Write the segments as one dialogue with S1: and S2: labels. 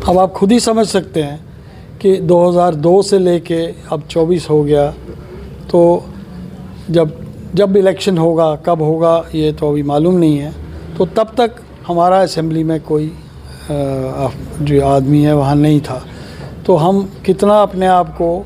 S1: अब आप खुद ही समझ सकते हैं कि 2002 से लेके अब 24 हो गया, तो जब इलेक्शन होगा, कब होगा ये तो अभी मालूम नहीं है। तो तब तक हमारा असेंबली में कोई जो आदमी है वहाँ नहीं था, तो हम कितना अपने आप को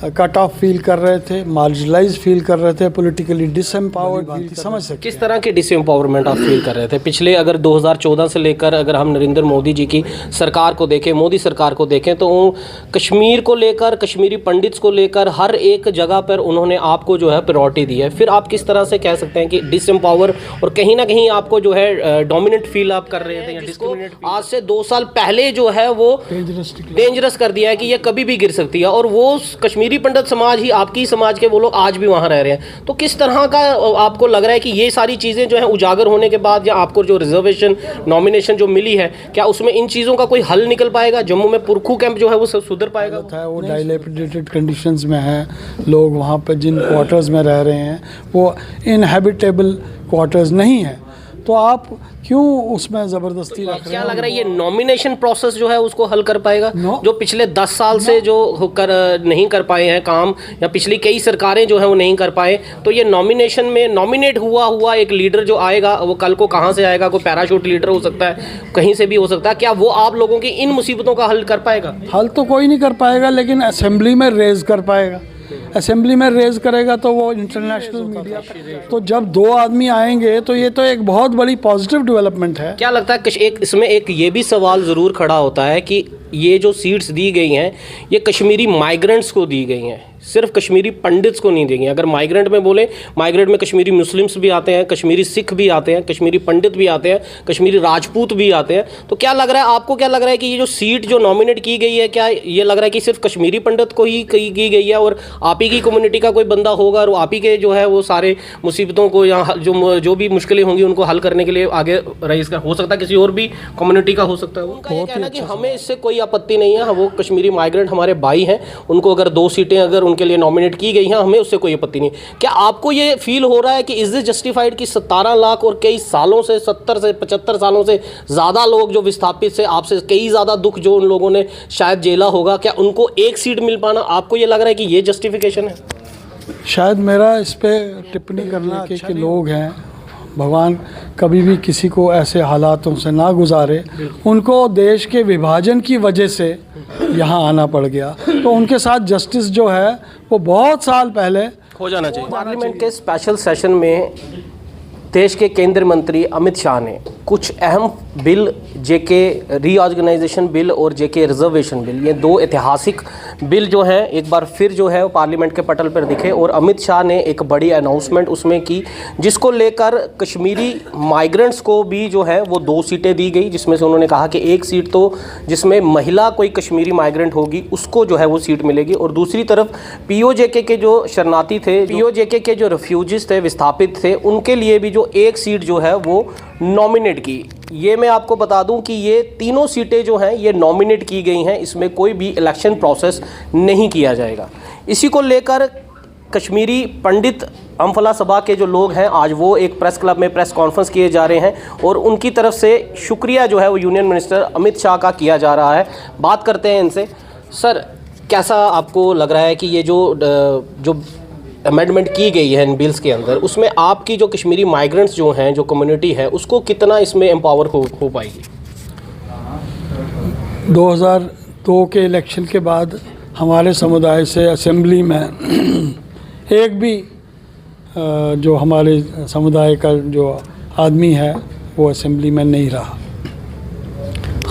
S1: कट ऑफ फील कर रहे थे, मार्जिनलाइज फील कर रहे थे, पॉलिटिकली डिसएम्पावर्ड फील समझ सकते।
S2: किस तरह के डिसएम्पावरमेंट आप फील कर रहे थे पिछले, अगर 2014 से लेकर अगर हम नरेंद्र मोदी जी की सरकार को देखें, मोदी सरकार को देखें, तो कश्मीर को लेकर, कश्मीरी पंडित्स को लेकर हर एक जगह पर उन्होंने आपको जो है प्रायोरिटी दी है। फिर आप किस तरह से कह सकते हैं कि डिसएम्पावर और कहीं ना कहीं आपको जो है डोमिनेट फील आप कर रहे थे या डिस्क्रिमिनेट? आज से 2 साल पहले जो है वो डेंजरस कर दिया है कि ये कभी भी गिर सकती है, और वो कश्मीरी पंडित समाज ही, आपकी समाज के वो लोग आज भी वहां रह रहे हैं। तो किस तरह का आपको लग रहा है कि ये सारी चीजें जो है उजागर होने के बाद, या आपको जो रिजर्वेशन नॉमिनेशन जो मिली है, क्या उसमें इन चीजों का कोई हल निकल पाएगा? जम्मू में पुरखू कैंप जो है वो सुधर पाएगा?
S1: वो डाइलेपिडेटेड कंडीशंस में है, लोग वहाँ पर जिन क्वार्टर्स में रह रहे हैं वो इनहैबिटेबल क्वार्टर्स नहीं है, तो आप क्यों उसमें ज़बरदस्ती रख रहे हैं?
S2: क्या लग रहा है ये नॉमिनेशन प्रोसेस जो है उसको हल कर पाएगा? जो पिछले 10 साल से जो नहीं कर पाए हैं काम, या पिछली कई सरकारें जो है वो नहीं कर पाए, तो ये नॉमिनेशन में नॉमिनेट हुआ एक लीडर जो आएगा, वो कल को कहाँ से आएगा? कोई पैराशूट लीडर हो सकता है, कहीं से भी हो सकता है। क्या वो आप लोगों की इन मुसीबतों का हल कर पाएगा?
S1: हल तो कोई नहीं कर पाएगा, लेकिन असेंबली में रेज कर पाएगा। असेंबली में रेज करेगा तो वो इंटरनेशनल मीडिया, तो जब 2 आदमी आएंगे तो ये तो एक बहुत बड़ी पॉजिटिव डेवलपमेंट है।
S2: क्या लगता है इसमें एक ये भी सवाल ज़रूर खड़ा होता है कि ये जो सीट्स दी गई हैं ये कश्मीरी माइग्रेंट्स को दी गई हैं, सिर्फ कश्मीरी पंडित्स को नहीं देंगे। अगर माइग्रेंट में बोले, माइग्रेंट में कश्मीरी मुस्लिम्स भी आते हैं, कश्मीरी सिख भी आते हैं, कश्मीरी पंडित भी आते हैं, कश्मीरी राजपूत भी आते हैं। तो क्या लग रहा है आपको, क्या लग रहा है कि ये जो सीट जो नॉमिनेट की गई है, क्या ये लग रहा है कि सिर्फ कश्मीरी पंडित को ही की गई है, और आप ही की कम्युनिटी का कोई बंदा होगा और आप ही के जो है वो सारे मुसीबतों को या जो भी मुश्किलें होंगी उनको हल करने के लिए आगे रईस का हो सकता है, किसी और भी कम्युनिटी का हो सकता है? उनका ये कहना कि हमें इससे कोई आपत्ति नहीं है, वो कश्मीरी माइग्रेंट हमारे भाई हैं, उनको अगर 2 सीटें अगर उनके लिए नॉमिनेट की गई हैं, हमें उससे कोई आपत्ति नहीं। क्या आपको ये फील हो रहा है कि इज दिस जस्टिफाइड कि 17 लाख और कई सालों से, 70 से 75 सालों से ज़्यादा लोग जो विस्थापित से, आपसे कई ज़्यादा दुख जो उन लोगों ने शायद झेला होगा, क्या उनको एक सीट मिल पाना, आपको ये लग रहा है कि ये जस्टिफिकेशन है?
S1: शायद मेरा इस पर टिप्पणी करना कि लोग हैं, भगवान कभी भी किसी को ऐसे हालातों से ना गुजारे, उनको देश के विभाजन की वजह से यहाँ आना पड़ गया, तो उनके साथ जस्टिस जो है वो बहुत साल पहले
S2: हो जाना चाहिए। पार्लियामेंट के स्पेशल सेशन में देश के केंद्रीय मंत्री अमित शाह ने कुछ अहम बिल, जेके रीऑर्गेनाइजेशन बिल और जेके रिजर्वेशन बिल, ये 2 ऐतिहासिक बिल जो हैं एक बार फिर जो है वो पार्लियामेंट के पटल पर दिखे, और अमित शाह ने एक बड़ी अनाउंसमेंट उसमें की, जिसको लेकर कश्मीरी माइग्रेंट्स को भी जो है वो 2 सीटें दी गई, जिसमें से उन्होंने कहा कि एक सीट तो जिसमें महिला कोई कश्मीरी माइग्रेंट होगी उसको जो है वो सीट मिलेगी, और दूसरी तरफ पीओजेके के जो शरणार्थी थे, पीओजेके के जो रिफ्यूजीज थे, विस्थापित थे, उनके लिए भी जो एक सीट जो है वो नॉमिनेट की। ये मैं आपको बता दूं कि ये तीनों सीटें जो हैं ये नॉमिनेट की गई हैं, इसमें कोई भी इलेक्शन प्रोसेस नहीं किया जाएगा। इसी को लेकर कश्मीरी पंडित अम्फला सभा के जो लोग हैं, आज वो एक प्रेस क्लब में प्रेस कॉन्फ्रेंस किए जा रहे हैं, और उनकी तरफ से शुक्रिया जो है वो यूनियन मिनिस्टर अमित शाह का किया जा रहा है। बात करते हैं इनसे। सर, कैसा आपको लग रहा है कि ये जो अमेंडमेंट की गई है इन बिल्स के अंदर, उसमें आपकी जो कश्मीरी माइग्रेंट्स जो हैं, जो कम्युनिटी है, उसको कितना इसमें एम्पावर हो पाएगी?
S1: 2002 के इलेक्शन के बाद हमारे समुदाय से असेंबली में एक भी जो हमारे समुदाय का जो आदमी है वो असेंबली में नहीं रहा।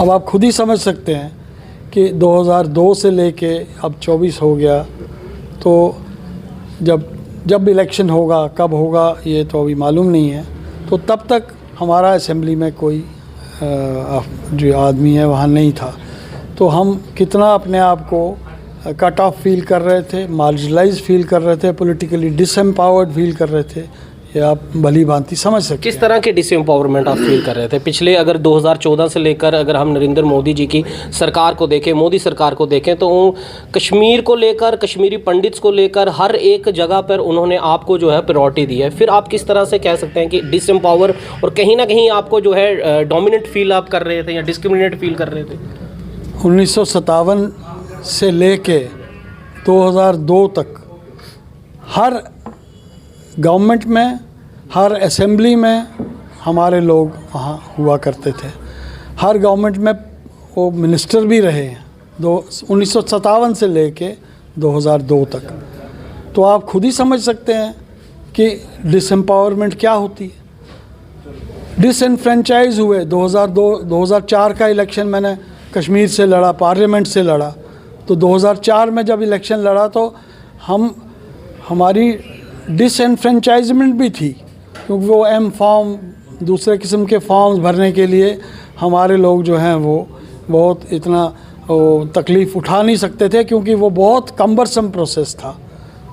S1: अब आप खुद ही समझ सकते हैं कि 2002 से लेके अब 24 हो गया, तो जब इलेक्शन होगा, कब होगा ये तो अभी मालूम नहीं है, तो तब तक हमारा असेंबली में कोई जो आदमी है वहाँ नहीं था, तो हम कितना अपने आप को कट ऑफ फील कर रहे थे, मार्जिनलाइज फील कर रहे थे, पॉलिटिकली डिसएम्पावर्ड फील कर रहे थे, ये आप भली भांति समझ सकते हैं।
S2: किस तरह के डिसएम्पावरमेंट आप फील कर रहे थे पिछले, अगर 2014 से लेकर अगर हम नरेंद्र मोदी जी की सरकार को देखें, मोदी सरकार को देखें, तो कश्मीर को लेकर, कश्मीरी पंडित्स को लेकर हर एक जगह पर उन्होंने आपको जो है प्रायोरिटी दी है। फिर आप किस तरह से कह सकते हैं कि डिसएम्पावर और कहीं ना कहीं आपको जो है डोमिनेट फील आप कर रहे थे या डिस्क्रिमिनेट फील कर रहे थे?
S1: 1957 से लेके 2002 तक हर गवर्नमेंट में, हर असेंबली में हमारे लोग वहाँ हुआ करते थे। हर गवर्नमेंट में वो मिनिस्टर भी रहे हैं 1957 से लेके 2002 तक। तो आप खुद ही समझ सकते हैं कि डिसएम्पावरमेंट क्या होती है। डिसएनफ्रेंचाइज हुए 2004 का इलेक्शन मैंने कश्मीर से लड़ा, पार्लियामेंट से लड़ा। तो 2004 में जब इलेक्शन लड़ा तो हमारी डिसएनफ्रेंचाइजमेंट भी थी, क्योंकि वो एम फॉर्म, दूसरे किस्म के फॉर्म्स भरने के लिए हमारे लोग जो हैं वो बहुत इतना तकलीफ़ उठा नहीं सकते थे, क्योंकि वो बहुत कम्बरसम प्रोसेस था।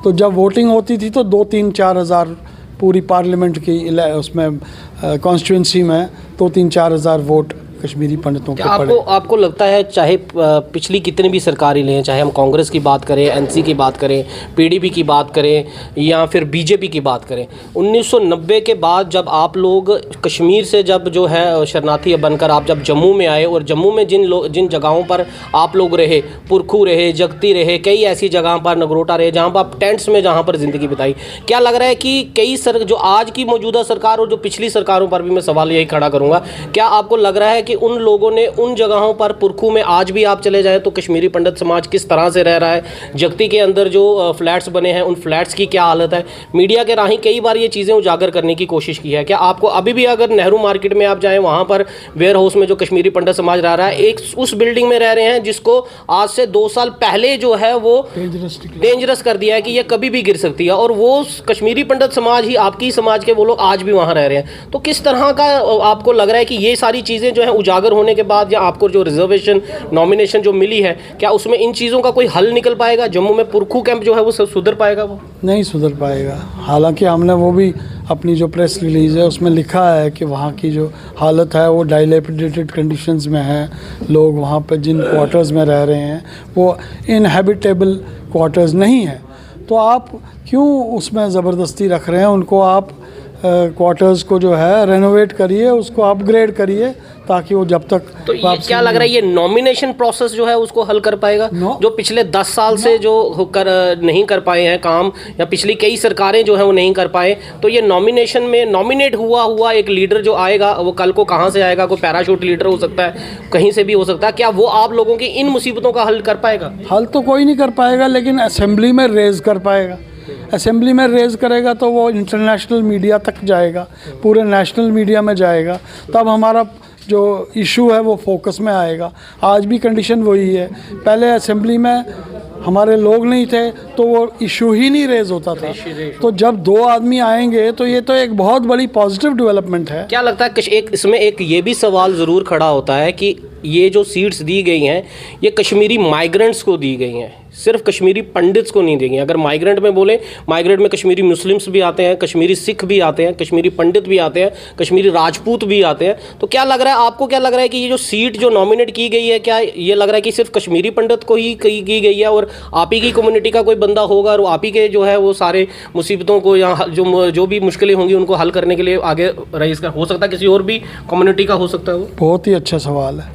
S1: तो जब वोटिंग होती थी तो 2-3-4 हज़ार पूरी पार्लियामेंट की उसमें कॉन्स्टिट्यूंसी में 2-3-4 हज़ार वोट कश्मीरी पंडितों के पड़े।
S2: आपको लगता है चाहे पिछली कितनी भी सरकारें लें, चाहे हम कांग्रेस की बात करें, एनसी की बात करें, पीडीपी की बात करें या फिर बीजेपी की बात करें, 1990 के बाद जब आप लोग कश्मीर से जब जो है शरणार्थी बनकर आप जब जम्मू में आए, और जम्मू में जिन जगहों पर आप लोग रहे, पुरखू रहे, जगती रहे, कई ऐसी जगह पर नगरोटा रहे जहाँ पर आप टेंट्स में जहाँ पर ज़िंदगी बिताई, क्या लग रहा है कि जो आज की मौजूदा सरकार और जो पिछली सरकारों पर भी मैं सवाल यही खड़ा करूँगा, क्या आपको लग रहा है कि उन लोगों ने उन जगहों पर, पुरखू में आज भी आप चले जाएं तो कश्मीरी पंडित समाज किस तरह से रह रहा है, जगती के अंदर जो फ्लैट्स बने हैं उन फ्लैट्स की क्या हालत है, मीडिया के राही कई बार ये चीज़ें उजागर करने की कोशिश की है। क्या आपको अभी भी अगर नेहरू मार्केट में आप जाएं, वहाँ पर वेयर हाउस में जो कश्मीरी पंडित समाज रह रहा है, एक उस बिल्डिंग में रह रहे हैं जिसको आज से 2 साल पहले जो है वो डेंजरस कर दिया है कि ये कभी भी गिर सकती है, और वो कश्मीरी पंडित समाज ही, आपकी समाज के वो लोग आज भी वहाँ रह रहे हैं। तो किस तरह का आपको लग रहा है कि ये सारी चीज़ें जो है उजागर होने के बाद, या आपको जो रिजर्वेशन नॉमिनेशन जो मिली है, क्या उसमें इन चीज़ों का कोई हल निकल पाएगा? जम्मू में पुरखू कैंप जो है वो सुधर पाएगा? वो
S1: नहीं सुधर पाएगा। हालांकि हमने वो भी अपनी जो प्रेस रिलीज़ है उसमें लिखा है कि वहाँ की जो हालत है वो डाइलेपिडेटेड कंडीशंस में है। लोग वहाँ पर जिन क्वार्टर्स में रह रहे हैं वो इनहैबिटेबल क्वार्टर्स नहीं है। तो आप क्यों उसमें ज़बरदस्ती रख रहे हैं उनको? आप क्वार्टर्स को जो है रेनोवेट करिए, उसको अपग्रेड करिए, ताकि वो जब तक।
S2: तो ये क्या लग रहा है, ये नॉमिनेशन प्रोसेस जो है उसको हल कर पाएगा? जो पिछले 10 साल से जो नहीं कर पाए हैं काम, या पिछली कई सरकारें जो है वो नहीं कर पाए, तो ये नॉमिनेशन में नॉमिनेट हुआ एक लीडर जो आएगा, वो कल को कहाँ से आएगा? कोई पैराशूट लीडर हो सकता है, कहीं से भी हो सकता है। क्या वो आप लोगों की इन मुसीबतों का हल कर पाएगा?
S1: हल तो कोई नहीं कर पाएगा, लेकिन असेंबली में रेज़ कर पाएगा। असेंबली में रेज़ करेगा तो वो इंटरनेशनल मीडिया तक जाएगा, पूरे नेशनल मीडिया में जाएगा, तब हमारा जो इशू है वो फोकस में आएगा। आज भी कंडीशन वही है। पहले असेंबली में हमारे लोग नहीं थे तो वो इशू ही नहीं रेज होता था। तो जब 2 आदमी आएंगे तो ये तो एक बहुत बड़ी पॉजिटिव डेवलपमेंट है।
S2: क्या लगता है इसमें एक ये भी सवाल ज़रूर खड़ा होता है कि ये जो सीट्स दी गई हैं ये कश्मीरी माइग्रेंट्स को दी गई हैं, सिर्फ कश्मीरी पंडित्स को नहीं दी गई। अगर माइग्रेंट में बोले, माइग्रेंट में कश्मीरी मुस्लिम्स भी आते हैं, कश्मीरी सिख भी आते हैं, कश्मीरी पंडित भी आते हैं, कश्मीरी राजपूत भी आते हैं। तो क्या लग रहा है आपको, क्या लग रहा है कि ये जो सीट जो नॉमिनेट की गई है, क्या ये लग रहा है कि सिर्फ कश्मीरी पंडित को ही की गई है, और आप ही की कम्युनिटी का कोई बंदा होगा और आप ही के जो है वो सारे मुसीबतों को या जो भी मुश्किलें होंगी उनको हल करने के लिए आगे रईस का हो सकता है, किसी और भी कम्युनिटी का हो सकता है? वो
S1: बहुत ही अच्छा सवाल है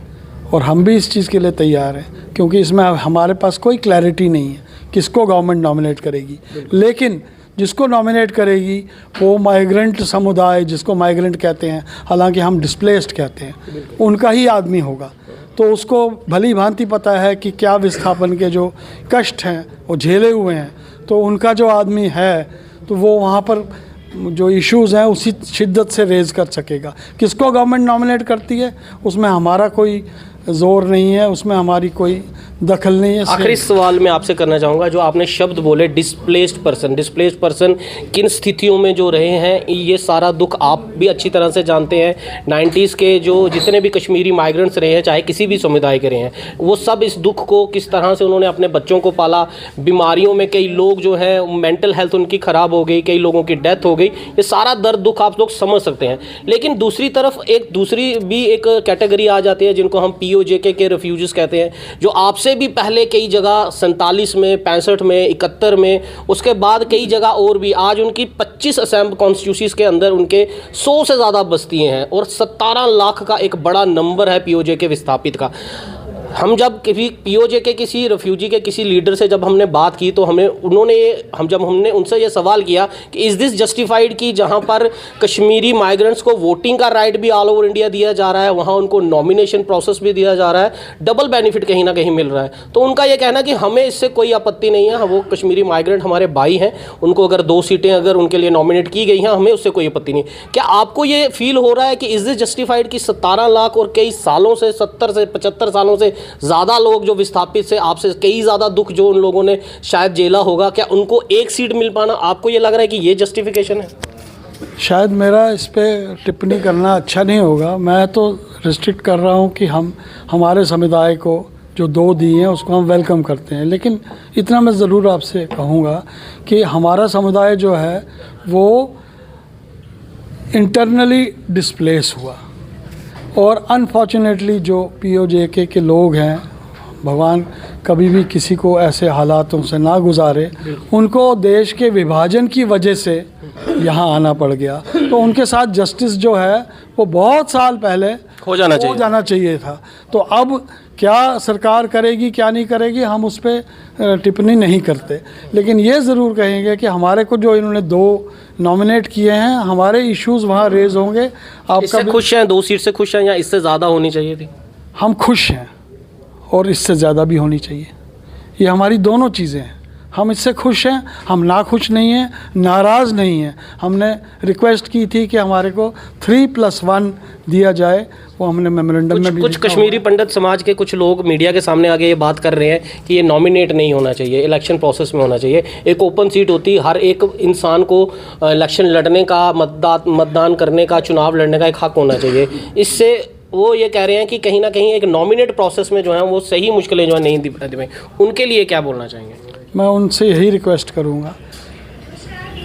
S1: और हम भी इस चीज़ के लिए तैयार हैं, क्योंकि इसमें हमारे पास कोई क्लैरिटी नहीं है किसको गवर्नमेंट नॉमिनेट करेगी। लेकिन जिसको नॉमिनेट करेगी वो माइग्रेंट समुदाय, जिसको माइग्रेंट कहते हैं, हालांकि हम डिस्प्लेस्ड कहते हैं, उनका ही आदमी होगा। तो उसको भली भांति पता है कि क्या विस्थापन के जो कष्ट हैं वो झेले हुए हैं। तो उनका जो आदमी है तो वो वहाँ पर जो इश्यूज़ हैं उसी शिद्दत से रेज़ कर सकेगा। किसको गवर्नमेंट नॉमिनेट करती है उसमें हमारा कोई ज़ोर नहीं है, उसमें हमारी कोई दखल नहीं है।
S2: आखिरी सवाल मैं आपसे करना चाहूँगा, जो आपने शब्द बोले डिस्प्लेस्ड पर्सन किन स्थितियों में जो रहे हैं, ये सारा दुख आप भी अच्छी तरह से जानते हैं। 90s के जो जितने भी कश्मीरी माइग्रेंट्स रहे हैं, चाहे किसी भी समुदाय के रहे हैं, वो सब इस दुख को किस तरह से उन्होंने अपने बच्चों को पाला। बीमारियों में कई लोग जो है मेंटल हेल्थ उनकी ख़राब हो गई, कई लोगों की डेथ हो गई। ये सारा दर्द दुख आप लोग समझ सकते हैं। लेकिन दूसरी तरफ एक दूसरी भी एक कैटेगरी आ जाती है जिनको हम POJK के रेफ्यूजीज़ कहते हैं, जो आपसे भी पहले कई जगह 47 में, 65 में, 71 में, उसके बाद कई जगह और भी, आज उनकी 25 असेंबली कॉन्स्टिट्यूंसीज के अंदर उनके 100 से ज़्यादा बस्तियाँ हैं और 17 लाख का एक बड़ा नंबर है POJK विस्थापित का। हम जब किसी पीओजे के किसी रेफ्यूजी के किसी लीडर से जब हमने बात की तो हमने उनसे ये सवाल किया कि इज़ दिस जस्टिफाइड कि जहाँ पर कश्मीरी माइग्रेंट्स को वोटिंग का राइट भी ऑल ओवर इंडिया दिया जा रहा है, वहाँ उनको नॉमिनेशन प्रोसेस भी दिया जा रहा है, डबल बेनिफिट कहीं ना कहीं मिल रहा है। तो उनका ये कहना कि हमें इससे कोई आपत्ति नहीं है, वो कश्मीरी माइग्रेंट हमारे भाई हैं, उनको अगर 2 सीटें अगर उनके लिए नॉमिनेट की गई हैं हमें उससे कोई आपत्ति नहीं। क्या आपको ये फील हो रहा है कि इज़ दिस जस्टिफाइड कि 17 लाख और कई सालों से 70 से 75 सालों से ज़्यादा लोग जो विस्थापित से आपसे कई ज़्यादा दुख जो उन लोगों ने शायद झेला होगा, क्या उनको 1 सीट मिल पाना आपको ये लग रहा है कि ये जस्टिफिकेशन है?
S1: शायद मेरा इस पर टिप्पणी करना अच्छा नहीं होगा। मैं तो रिस्ट्रिक्ट कर रहा हूँ कि हमारे समुदाय को जो 2 दिए हैं उसको हम वेलकम करते हैं, लेकिन इतना मैं ज़रूर आपसे कहूँगा कि हमारा समुदाय जो है वो इंटरनली डिस्प्लेस हुआ और अनफॉर्चुनेटली जो पीओजेके के लोग हैं, भगवान कभी भी किसी को ऐसे हालातों से ना गुजारे, उनको देश के विभाजन की वजह से यहाँ आना पड़ गया। तो उनके साथ जस्टिस जो है वो बहुत साल पहले हो जाना चाहिए था। तो अब क्या सरकार करेगी क्या नहीं करेगी हम उस पर टिप्पणी नहीं करते, लेकिन ये ज़रूर कहेंगे कि हमारे को जो इन्होंने 2 नॉमिनेट किए हैं, हमारे इश्यूज़ वहाँ रेज होंगे। आप
S2: इससे खुश हैं? 2 सीट से खुश हैं या इससे ज़्यादा होनी चाहिए थी?
S1: हम खुश हैं और इससे ज़्यादा भी होनी चाहिए। ये हमारी दोनों चीज़ें हैं। हम इससे खुश हैं, हम नाखुश नहीं हैं, नाराज़ नहीं हैं। हमने रिक्वेस्ट की थी कि हमारे को 3+1 दिया जाए, वो हमने मेमोरेंडम में भी
S2: कुछ कश्मीरी पंडित समाज के कुछ लोग मीडिया के सामने आगे ये बात कर रहे हैं कि ये नॉमिनेट नहीं होना चाहिए, इलेक्शन प्रोसेस में होना चाहिए। एक ओपन सीट होती, हर एक इंसान को इलेक्शन लड़ने का, मतदान करने का, चुनाव लड़ने का एक हक होना चाहिए। इससे वो ये कह रहे हैं कि कहीं ना कहीं एक नॉमिनेट प्रोसेस में जो है वो सही मुश्किलें जो है नहीं दी। उनके लिए क्या बोलना चाहेंगे?
S1: मैं उनसे यही रिक्वेस्ट करूँगा,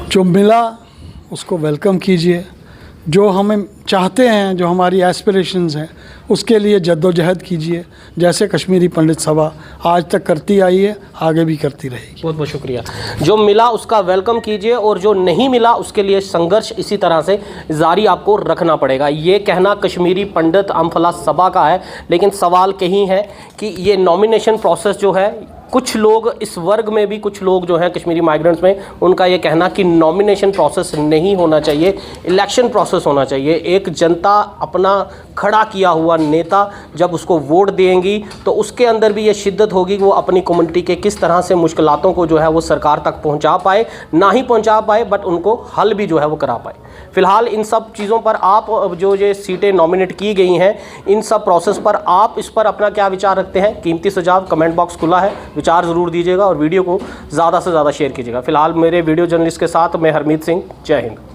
S1: जो मिला उसको वेलकम कीजिए, जो हमें चाहते हैं, जो हमारी एस्पिरेशंस हैं उसके लिए जद्दोजहद कीजिए, जैसे कश्मीरी पंडित सभा आज तक करती आई है, आगे भी करती रहेगी।
S2: बहुत बहुत शुक्रिया। जो मिला उसका वेलकम कीजिए और जो नहीं मिला उसके लिए संघर्ष इसी तरह से जारी आपको रखना पड़ेगा, ये कहना कश्मीरी पंडित अम्फला सभा का है। लेकिन सवाल कहीं है कि ये नॉमिनेशन प्रोसेस जो है, कुछ लोग इस वर्ग में भी, कुछ लोग जो हैं कश्मीरी माइग्रेंट्स में, उनका ये कहना कि नॉमिनेशन प्रोसेस नहीं होना चाहिए, इलेक्शन प्रोसेस होना चाहिए। एक जनता अपना खड़ा किया हुआ नेता जब उसको वोट देंगी तो उसके अंदर भी ये शिद्दत होगी कि वो अपनी कम्युनिटी के किस तरह से मुश्किलातों को जो है वो सरकार तक पहुंचा पाए, ना ही पहुंचा पाए बट उनको हल भी जो है वो करा पाए। फिलहाल इन सब चीज़ों पर आप जो ये सीटें नॉमिनेट की गई हैं, इन सब प्रोसेस पर आप इस पर अपना क्या विचार रखते हैं? कीमती सुझाव कमेंट बॉक्स खुला है, विचार ज़रूर दीजिएगा और वीडियो को ज़्यादा से ज़्यादा शेयर कीजिएगा। फिलहाल मेरे वीडियो जर्नलिस्ट के साथ मैं हरमीत सिंह, जय हिंद।